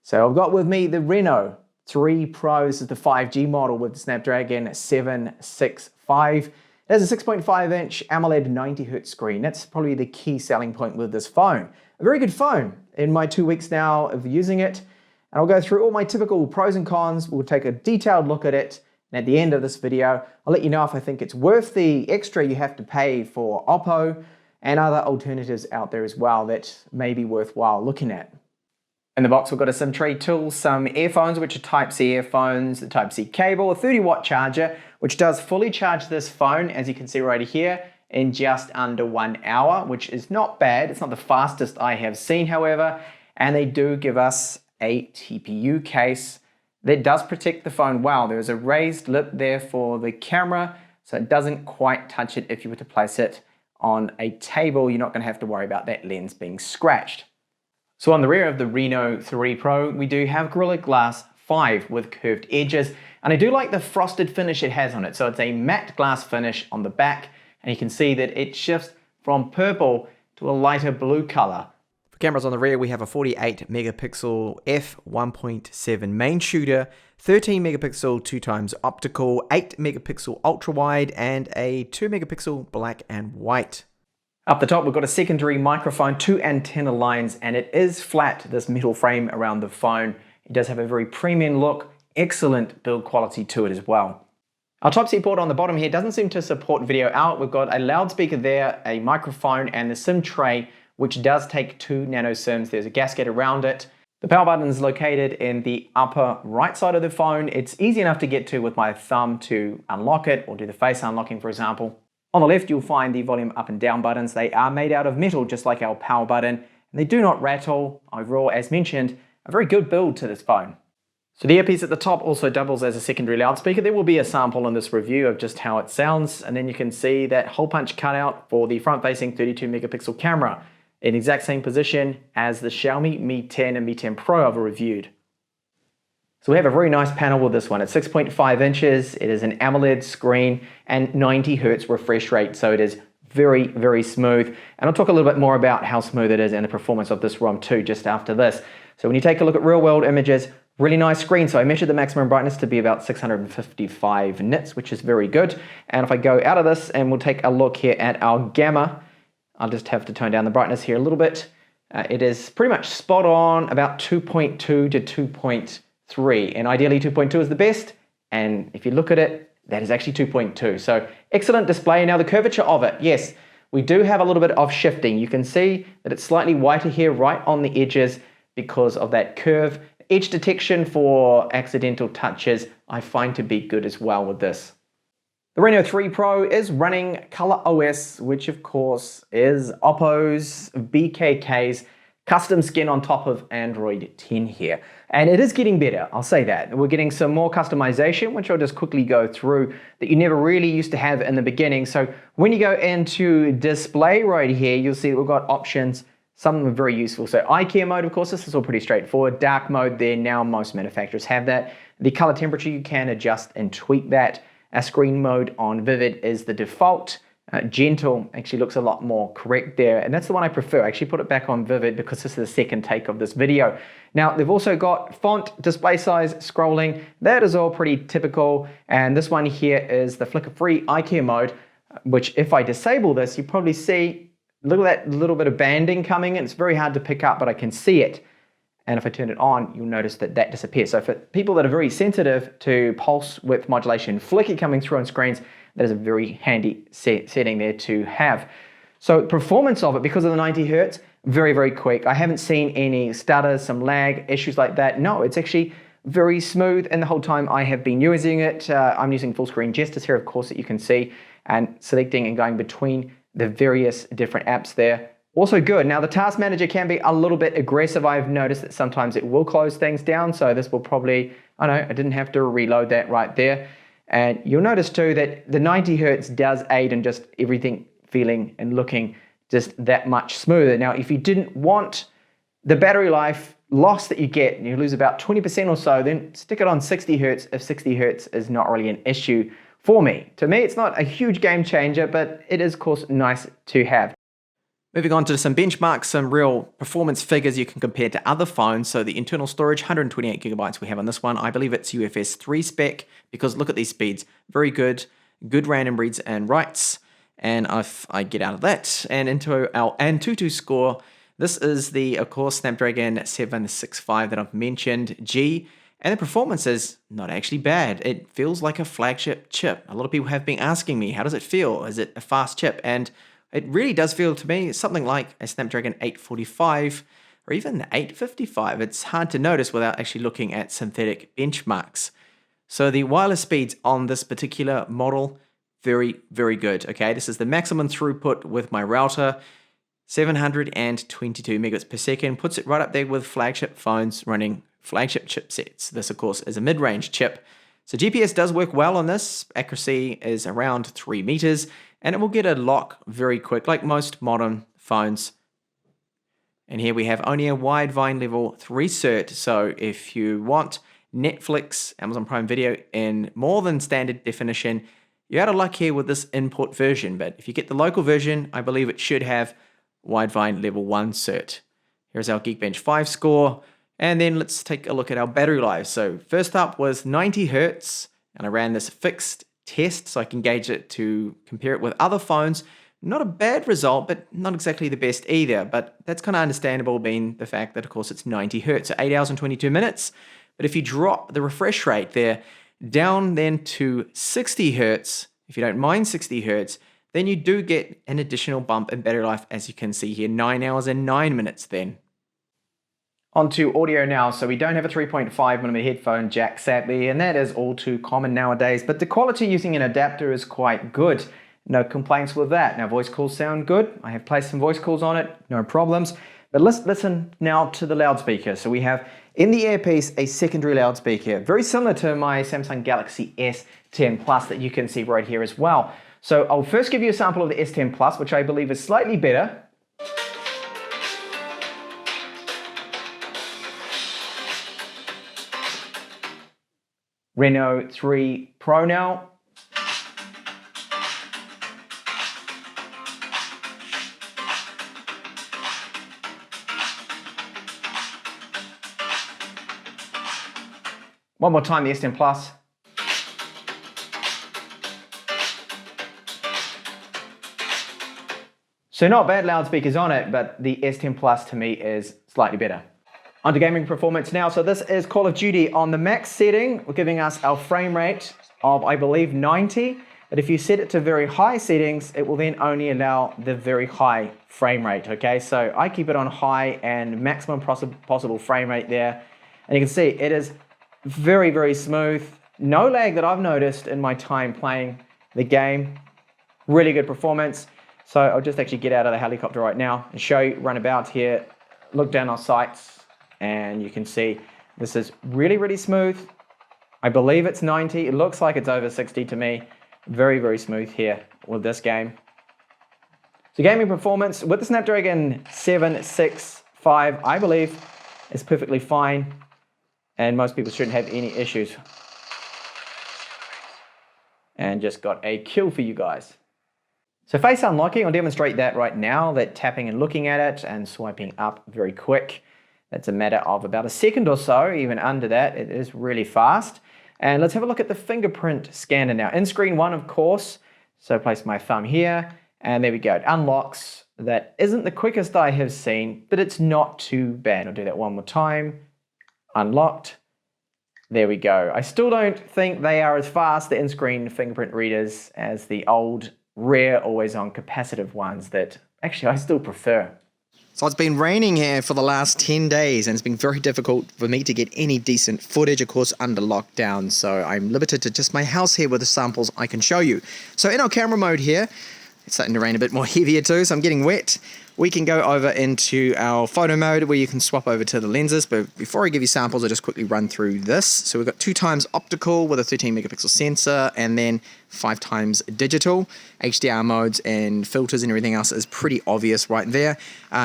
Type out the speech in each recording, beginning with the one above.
So I've got with me the Reno 3 Pro. This is the 5G model with the Snapdragon 765. It has a 6.5-inch AMOLED 90Hz screen. That's probably the key selling point with this phone. A very good phone in my 2 weeks now of using it. And I'll go through all my typical pros and cons. We'll take a detailed look at it. And at the end of this video, I'll let you know if I think it's worth the extra you have to pay for Oppo and other alternatives out there as well that may be worthwhile looking at. In the box, we've got a SIM tray tool, some earphones, which are Type-C earphones, the Type-C cable, a 30-watt charger, which does fully charge this phone, as you can see right here, in just under 1 hour, which is not bad. It's not the fastest I have seen, however, and they do give us a TPU case that does protect the phone well. There's a raised lip there for the camera, so it doesn't quite touch it. If you were to place it on a table, you're not going to have to worry about that lens being scratched. So on the rear of the Reno 3 Pro, we do have Gorilla Glass 5 with curved edges, and I do like the frosted finish it has on it. So it's a matte glass finish on the back, and you can see that it shifts from purple to a lighter blue color. For cameras on the rear, we have a 48 megapixel f1.7 main shooter, 13 megapixel 2x optical, 8 megapixel ultra wide, and a 2 megapixel black and white. Up the top, we've got a secondary microphone, 2 antenna lines, and it is flat, this metal frame around the phone. It does have a very premium look, excellent build quality to it as well. Our Type-C port on the bottom here doesn't seem to support video out. We've got a loudspeaker there, a microphone, and the SIM tray, which does take 2 nano SIMs. There's a gasket around it. The power button is located in the upper right side of the phone. It's easy enough to get to with my thumb to unlock it or do the face unlocking, for example. On the left, you'll find the volume up and down buttons. They are made out of metal, just like our power button, and they do not rattle. Overall, as mentioned, a very good build to this phone. So the earpiece at the top also doubles as a secondary loudspeaker. There will be a sample in this review of just how it sounds, and then you can see that hole punch cutout for the front-facing 32 megapixel camera in the exact same position as the Xiaomi Mi 10 and Mi 10 Pro I've reviewed. So we have a very nice panel with this one. It's 6.5 inches, it is an AMOLED screen and 90 Hz refresh rate, so it is very, very smooth. And I'll talk a little bit more about how smooth it is and the performance of this ROM too just after this. So when you take a look at real world images, really nice screen. So I measured the maximum brightness to be about 655 nits, which is very good. And if I go out of this and we'll take a look here at our gamma, I'll just have to tone down the brightness here a little bit. It is pretty much spot on, about 2.2 to 2.3, and ideally 2.2 is the best, and if you look at it, that is actually 2.2. So excellent display. Now the curvature of it, yes, we do have a little bit of shifting. You can see that it's slightly whiter here right on the edges because of that curve. Edge detection for accidental touches I find to be good as well with this. The Reno 3 Pro is running ColorOS, which of course is Oppo's BKK's custom skin on top of Android 10 here. And it is getting better, I'll say that. We're getting some more customization, which I'll just quickly go through, that you never really used to have in the beginning. So when you go into display right here, you'll see that we've got options. Some of them are very useful. So eye care mode, of course, this is all pretty straightforward. Dark mode there, now most manufacturers have that. The color temperature, you can adjust and tweak that. Screen mode on Vivid is the default. Gentle actually looks a lot more correct there, and that's the one I prefer. I actually put it back on Vivid because this is the second take of this video. Now they've also got font, display size, scrolling. That is all pretty typical, and this one here is the flicker-free eye care mode, which if I disable this, you probably see, look at that little bit of banding coming in. It's very hard to pick up, but I can see it. And if I turn it on, you'll notice that that disappears. So for people that are very sensitive to pulse width modulation flicker coming through on screens, that is a very handy setting there to have. So performance of it, because of the 90 Hz, very, very quick. I haven't seen any stutters, some lag, issues like that. No, it's actually very smooth, and the whole time I have been using it, I'm using full screen gestures here, of course, that you can see, and selecting and going between the various different apps there. Also good. Now the task manager can be a little bit aggressive. I've noticed that sometimes it will close things down, so this will probably, I know, I didn't have to reload that right there. And you'll notice too that the 90 Hz does aid in just everything feeling and looking just that much smoother. Now, if you didn't want the battery life loss that you get, and you lose about 20% or so, then stick it on 60 Hz if 60 Hz is not really an issue for me. To me, it's not a huge game changer, but it is, of course, nice to have. Moving on to some benchmarks, some real performance figures you can compare to other phones. So the internal storage, 128 gigabytes we have on this one. I believe it's UFS 3 spec because look at these speeds. Very good. Good random reads and writes. And if I get out of that and into our Antutu score, this is the, of course, Snapdragon 765 that I've mentioned, G. And the performance is not actually bad. It feels like a flagship chip. A lot of people have been asking me, how does it feel? Is it a fast chip? And it really does feel to me something like a Snapdragon 845 or even the 855. It's hard to notice without actually looking at synthetic benchmarks. So the wireless speeds on this particular model, very, very good. Okay, this is the maximum throughput with my router, 722 megabits per second, puts it right up there with flagship phones running flagship chipsets. This, of course, is a mid-range chip. So GPS does work well on this. Accuracy is around 3 meters, and it will get a lock very quick, like most modern phones. And here we have only a Widevine level 3 cert. So if you want Netflix, Amazon Prime Video in more than standard definition, you're out of luck here with this import version. But if you get the local version, I believe it should have Widevine level 1 cert. Here's our Geekbench 5 score. And then let's take a look at our battery life. So first up was 90 Hertz, and I ran this fixed test so I can gauge it to compare it with other phones. Not a bad result, but not exactly the best either. But that's kind of understandable being the fact that, of course, it's 90 Hertz, so 8 hours and 22 minutes. But if you drop the refresh rate there down then to 60 Hertz, if you don't mind 60 Hertz, then you do get an additional bump in battery life, as you can see here, 9 hours and 9 minutes then. On to audio now. So we don't have a 3.5mm headphone jack, sadly, and that is all too common nowadays. But the quality using an adapter is quite good. No complaints with that. Now, voice calls sound good. I have placed some voice calls on it, no problems. But let's listen now to the loudspeaker. So we have in the earpiece a secondary loudspeaker, very similar to my Samsung Galaxy S10 Plus that you can see right here as well. So I'll first give you a sample of the S10 Plus, which I believe is slightly better. Reno 3 Pro now. One more time, the S10 Plus. So not bad loudspeakers on it, but the S10 Plus to me is slightly better. On to gaming performance now. So this is Call of Duty on the max setting. We're giving us our frame rate of, I believe, 90. But if you set it to very high settings, it will then only allow the very high frame rate, okay? So I keep it on high and maximum possible frame rate there. And you can see it is very, very smooth. No lag that I've noticed in my time playing the game. Really good performance. So I'll just actually get out of the helicopter right now and show you, run about here, look down our sights. And you can see this is really, really smooth. I believe it's 90. It looks like it's over 60 to me. Very, very smooth here with this game. So gaming performance with the Snapdragon 765, I believe, is perfectly fine. And most people shouldn't have any issues. And just got a kill for you guys. So face unlocking, I'll demonstrate that right now. That tapping and looking at it and swiping up very quick. That's a matter of about a second or so, even under that. It is really fast. And let's have a look at the fingerprint scanner now. In screen one, of course. So place my thumb here, and there we go. It unlocks. That isn't the quickest I have seen, but it's not too bad. I'll do that one more time. Unlocked. There we go. I still don't think they are as fast, the in-screen fingerprint readers, as the old, rare, always-on capacitive ones that actually I still prefer. So it's been raining here for the last 10 days and it's been very difficult for me to get any decent footage, of course, under lockdown. So I'm limited to just my house here with the samples I can show you. So in our camera mode here, it's starting to rain a bit more heavier too, so I'm getting wet. We can go over into our photo mode where you can swap over to the lenses. But before I give you samples, I'll just quickly run through this. So we've got 2x optical with a 13 megapixel sensor and then 5x digital. HDR modes and filters and everything else is pretty obvious right there.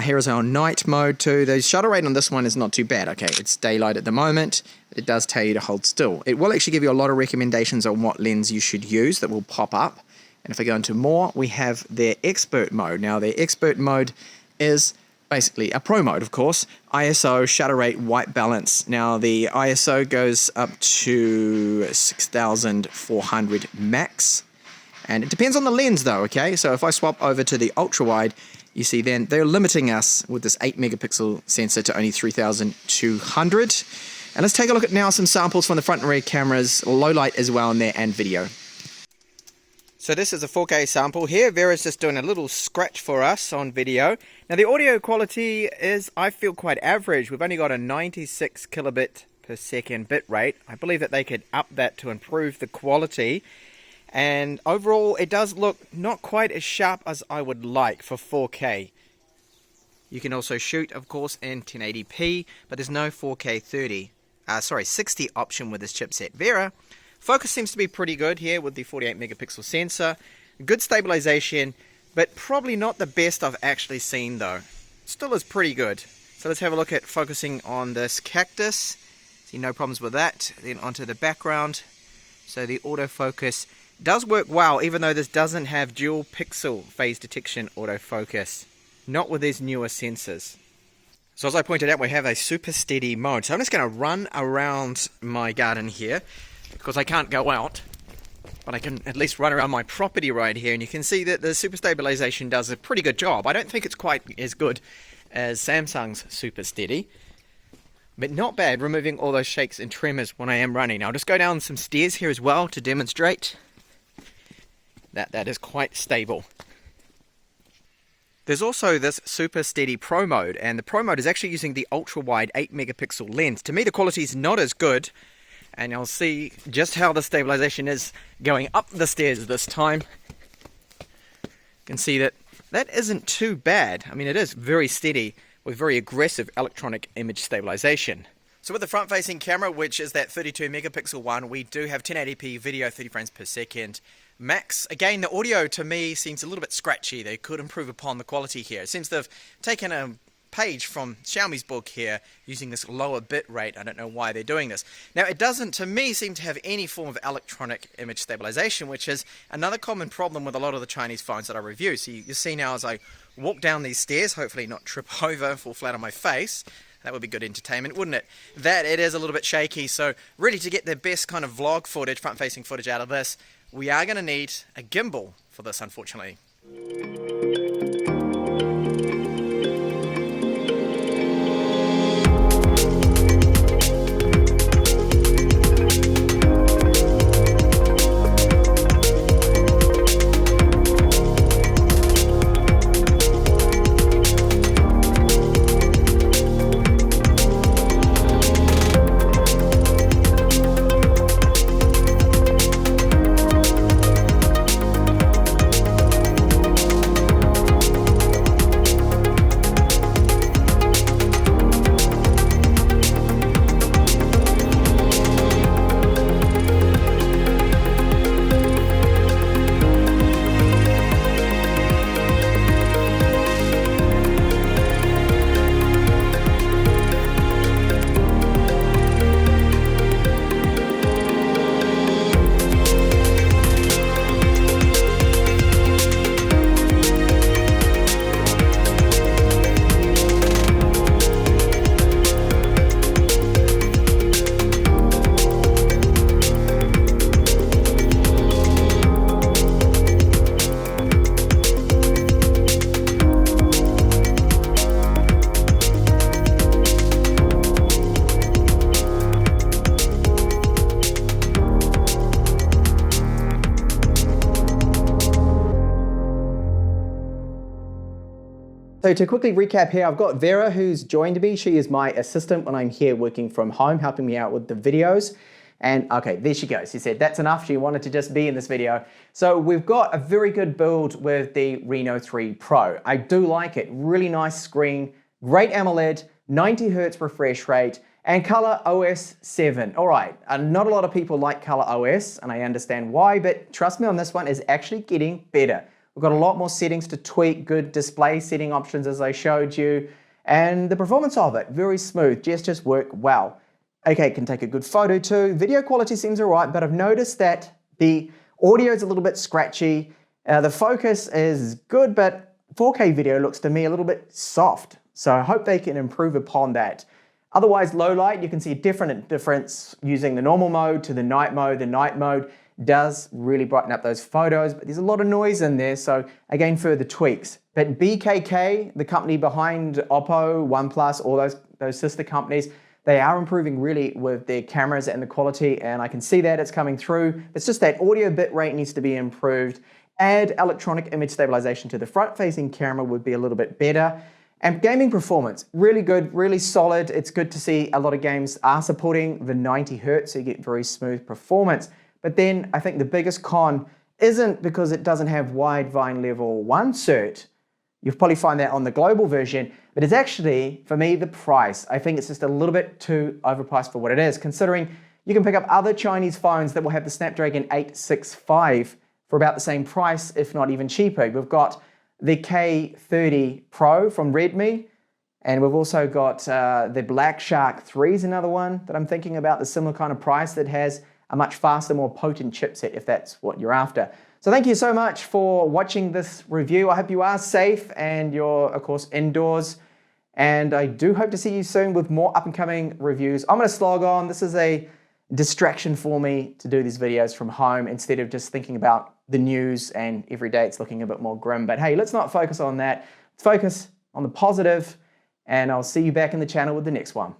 Here is our night mode too. The shutter rate on this one is not too bad. Okay, it's daylight at the moment. It does tell you to hold still. It will actually give you a lot of recommendations on what lens you should use that will pop up. And if I go into more, we have their expert mode. Now, their expert mode is basically a pro mode, of course. ISO, shutter rate, white balance. Now, the ISO goes up to 6,400 max. And it depends on the lens, though, okay? So if I swap over to the ultra-wide, you see then they're limiting us with this 8 megapixel sensor to only 3,200. And let's take a look at now some samples from the front and rear cameras, low light as well in there, and video. So this is a 4K sample here. Vera's just doing a little scratch for us on video. Now the audio quality is, I feel, quite average. We've only got a 96 kilobit per second bit rate. I believe that they could up that to improve the quality. And overall, it does look not quite as sharp as I would like for 4K. You can also shoot, of course, in 1080p, but there's no 4K 60 option with this chipset. Vera, focus seems to be pretty good here with the 48 megapixel sensor. Good stabilization, but probably not the best I've actually seen though. Still is pretty good. So let's have a look at focusing on this cactus. See, no problems with that. Then onto the background. So the autofocus does work well, even though this doesn't have dual pixel phase detection autofocus. Not with these newer sensors. So as I pointed out, we have a super steady mode. So I'm just going to run around my garden here, because I can't go out, but I can at least run around my property right here, and you can see that the super stabilization does a pretty good job. I don't think it's quite as good as Samsung's super steady, but not bad, removing all those shakes and tremors when I am running. I'll just go down some stairs here as well to demonstrate that that is quite stable. There's also this Super Steady Pro mode, and the Pro mode is actually using the ultra-wide 8 megapixel lens. To me, the quality is not as good, and you'll see just how the stabilization is going up the stairs this time. You can see that that isn't too bad. I mean, it is very steady with very aggressive electronic image stabilization. So with the front-facing camera, which is that 32 megapixel one, we do have 1080p video, 30 frames per second. Max, again, the audio to me seems a little bit scratchy. They could improve upon the quality here. It seems they've taken a page from Xiaomi's book here using this lower bit rate. I don't know why they're doing this. Now, it doesn't, to me, seem to have any form of electronic image stabilization, which is another common problem with a lot of the Chinese phones that I review. So you see now as I walk down these stairs, hopefully not trip over, fall flat on my face. That would be good entertainment, wouldn't it? That it is a little bit shaky, so really to get the best kind of vlog footage, front-facing footage out of this, we are going to need a gimbal for this, unfortunately. So to quickly recap here, I've got Vera who's joined me. She is my assistant when I'm here working from home, helping me out with the videos. And okay, there she goes. She said that's enough. She wanted to just be in this video. So we've got a very good build with the Reno 3 Pro. I do like it. Really nice screen, great AMOLED, 90 Hz refresh rate, and Color OS 7. All right, not a lot of people like Color OS, and I understand why, but trust me on this one, is actually getting better. We've got a lot more settings to tweak, good display setting options as I showed you, and the performance of it, very smooth, gestures work well. Okay, can take a good photo too. Video quality seems all right, but I've noticed that the audio is a little bit scratchy, The focus is good, but 4K video looks to me a little bit soft. So I hope they can improve upon that. Otherwise, low light, you can see a difference using the normal mode to the night mode. The night mode does really brighten up those photos, but there's a lot of noise in there. So again, further tweaks. But BKK, the company behind Oppo, OnePlus, all those sister companies, they are improving really with their cameras and the quality, and I can see that it's coming through. It's just that audio bitrate needs to be improved. Add electronic image stabilization to the front-facing camera would be a little bit better. And gaming performance, really good, really solid. It's good to see a lot of games are supporting the 90 Hz, so you get very smooth performance. But then I think the biggest con isn't because it doesn't have wide vine level 1 cert. You'll probably find that on the global version, but it's actually, for me, the price. I think it's just a little bit too overpriced for what it is, considering you can pick up other Chinese phones that will have the Snapdragon 865 for about the same price, if not even cheaper. We've got the K30 Pro from Redmi, and we've also got the Black Shark 3 is another one that I'm thinking about, the similar kind of price that has a much faster, more potent chipset if that's what you're after. So thank you so much for watching this review. I hope you are safe and you're, of course, indoors. And I do hope to see you soon with more up-and-coming reviews. I'm going to slog on. This is a distraction for me to do these videos from home instead of just thinking about the news, and every day it's looking a bit more grim. But hey, let's not focus on that. Let's focus on the positive, and I'll see you back in the channel with the next one.